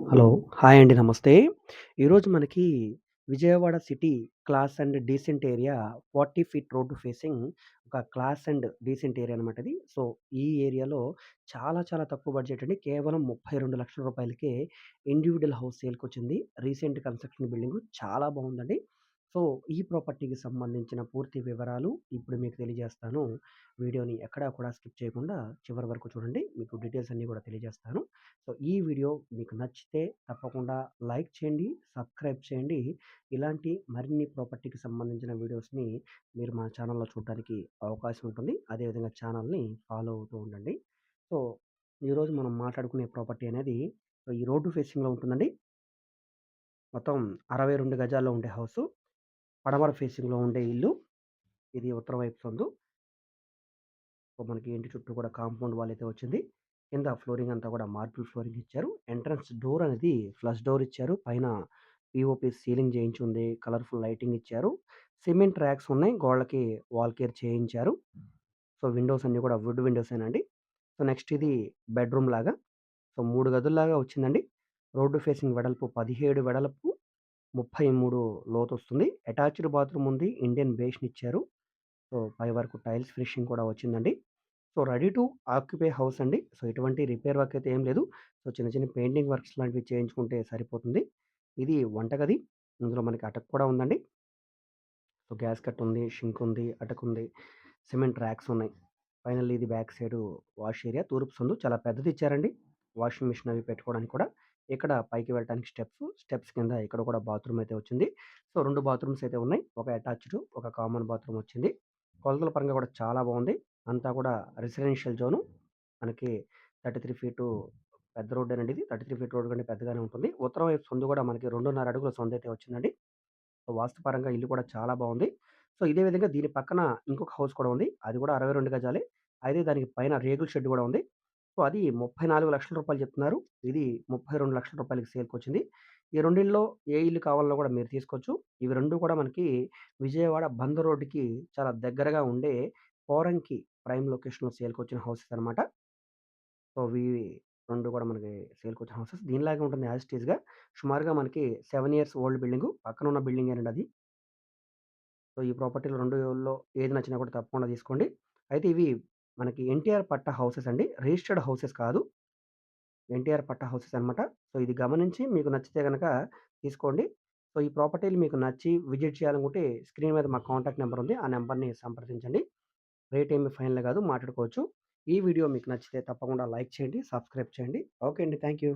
Hello. Hi అండి. నమస్తే. ఈరోజు మనకి Vijayawada city class and decent area 40 feet road facing ఒక క్లాస్ అండ్ డీసెంట్ ఏరియా అనమాట ఇది. సో, ఈ ఏరియాలో చాలా చాలా తక్కువ బడ్జెట్ అండి. కేవలం 32,00,000 రూపాయలకే ఇండివిడ్యువల్ హౌస్ సేల్‌కొచ్చింది. రీసెంట్ కన్‌స్ట్రక్షన్ బిల్డింగు చాలా బావుందండి. సో, ఈ ప్రాపర్టీకి సంబంధించిన పూర్తి వివరాలు ఇప్పుడు మీకు తెలియజేస్తాను. వీడియోని ఎక్కడా కూడా స్కిప్ చేయకుండా చివరి వరకు చూడండి. మీకు డీటెయిల్స్ అన్నీ కూడా తెలియజేస్తాను. సో, ఈ వీడియో మీకు నచ్చితే తప్పకుండా లైక్ చేయండి, సబ్స్క్రైబ్ చేయండి. ఇలాంటి మరిన్ని ప్రాపర్టీకి సంబంధించిన వీడియోస్‌ని మీరు మా ఛానల్‌లో చూడడానికి అవకాశం ఉంటుంది. అదేవిధంగా ఛానల్‌ని ఫాలో అవుతూ ఉండండి. సో, ఈరోజు మనం మాట్లాడుకునే ప్రాపర్టీ అనేది ఈ రోడ్డు ఫేసింగ్‌లో ఉంటుందండి. మొత్తం 62 గజాల్లో ఉండే హౌసు. పడమర ఫేసింగ్‌లో ఉండే ఇల్లు. ఇది ఉత్తర వైపు సందు. సో, మనకి ఇంటి చుట్టూ కూడా కాంపౌండ్ వాల్ అయితే వచ్చింది. కింద ఫ్లోరింగ్ అంతా కూడా మార్బుల్ ఫ్లోరింగ్ ఇచ్చారు. ఎంట్రన్స్ డోర్ అనేది ఫ్లష్ డోర్ ఇచ్చారు. పైన పీఓపీ సీలింగ్ చేయించి ఉంది. కలర్‌ఫుల్ లైటింగ్ ఇచ్చారు. సిమెంట్ ర్యాక్స్ ఉన్నాయి. గోడలకి వాల్ కేర్ చేయించారు. సో, విండోస్ అన్నీ కూడా వుడ్ విండోసేనండి. సో, నెక్స్ట్ ఇది బెడ్‌రూమ్ లాగా. సో, 3 గదుల్లాగా వచ్చిందండి. రోడ్డు ఫేసింగ్ వెడల్పు 17 వెడల్పు, 33 లోతొస్తుంది. అటాచ్డ్ బాత్రూమ్ ఉంది. ఇండియన్ బేస్‌న్ ఇచ్చారు. సో, పై వరకు టైల్స్ ఫినిషింగ్ కూడా వచ్చిందండి. So, ready to occupy house అండి. సో, ఎటువంటి రిపేర్ వర్క్ అయితే ఏం లేదు. సో, చిన్న చిన్న పెయింటింగ్ వర్క్స్ లాంటివి చేయించుకుంటే సరిపోతుంది. ఇది వంటగది. ఇందులో మనకి అటక కూడా ఉందండి. సో, గ్యాస్ కట్ ఉంది, షింక్ ఉంది, అటకుంది, సిమెంట్ ర్యాక్స్ ఉన్నాయి. ఫైనల్లీ ఇది బ్యాక్ సైడు వాష్ ఏరియా. తూర్పు సందు చాలా పెద్దది ఇచ్చారండి. వాషింగ్ మిషన్ అవి పెట్టుకోవడానికి కూడా. ఇక్కడ పైకి వెళ్ళటానికి స్టెప్స్, స్టెప్స్ కింద ఇక్కడ కూడా బాత్రూమ్ అయితే వచ్చింది. సో, 2 బాత్రూమ్స్ అయితే ఉన్నాయి. ఒక అటాచ్డ్, ఒక కామన్ బాత్రూమ్ వచ్చింది. కొలతల పరంగా కూడా చాలా బావుంది. అంతా కూడా రెసిడెన్షియల్ జోను. మనకి 33 ఫీటు పెద్ద రోడ్డేనండి ఇది. 33 ఫీట్ రోడ్ కంటే పెద్దగానే ఉంటుంది. ఉత్తరం వైపు సందు కూడా మనకి 2.5 అడుగుల సందయితే వచ్చిందండి. సో, వాస్తుపరంగా ఇల్లు కూడా చాలా బావుంది. సో, ఇదే విధంగా దీని పక్కన ఇంకొక హౌస్ కూడా ఉంది. అది కూడా 62 గజాలే. అయితే దానికి పైన రేకుల షెడ్ కూడా ఉంది. సో, అది రూ. 34,00,000 చెప్తున్నారు. ఇది రూ. 32,00,000కి సేల్‌కొచ్చింది. ఈ రెండిల్లో ఏ ఇల్లు కావాలన్నా కూడా మీరు తీసుకోవచ్చు. ఇవి 2 కూడా మనకి విజయవాడ బందర్ రోడ్డుకి చాలా దగ్గరగా ఉండే పోరంకి ప్రైమ్ లొకేషన్‌లో సేల్‌కొచ్చిన హౌసెస్ అనమాట. సో, ఇవి 2 కూడా మనకి సేల్‌కొచ్చిన హౌసెస్. దీనిలాగే ఉంటుంది యాజ్ ఇట్ ఈస్‌గా. సుమారుగా మనకి 7 ఇయర్స్ ఓల్డ్ బిల్డింగు. పక్కనున్న బిల్డింగేనండి అది. సో, ఈ ప్రాపర్టీలో 2లో ఏది నచ్చినా కూడా తప్పకుండా తీసుకోండి. అయితే ఇవి మనకి ఎన్టీఆర్ పట్టా హౌసెస్ అండి. రిజిస్టర్డ్ హౌసెస్ కాదు. ఎన్టీఆర్ పట్టా హౌసెస్ అనమాట. సో, ఇది గమనించి మీకు నచ్చితే గనక తీసుకోండి. సో, ఈ ప్రాపర్టీలు మీకు నచ్చి విజిట్ చేయాలనుకుంటే స్క్రీన్ మీద మా కాంటాక్ట్ నంబర్ ఉంది. ఆ నంబర్‌ని సంప్రదించండి. రేట్ ఏమి ఫైనల్ కాదు మాట్లాడుకోవచ్చు. ఈ వీడియో మీకు నచ్చితే తప్పకుండా లైక్ చేయండి, సబ్స్క్రైబ్ చేయండి. ఓకే అండి. Thank you.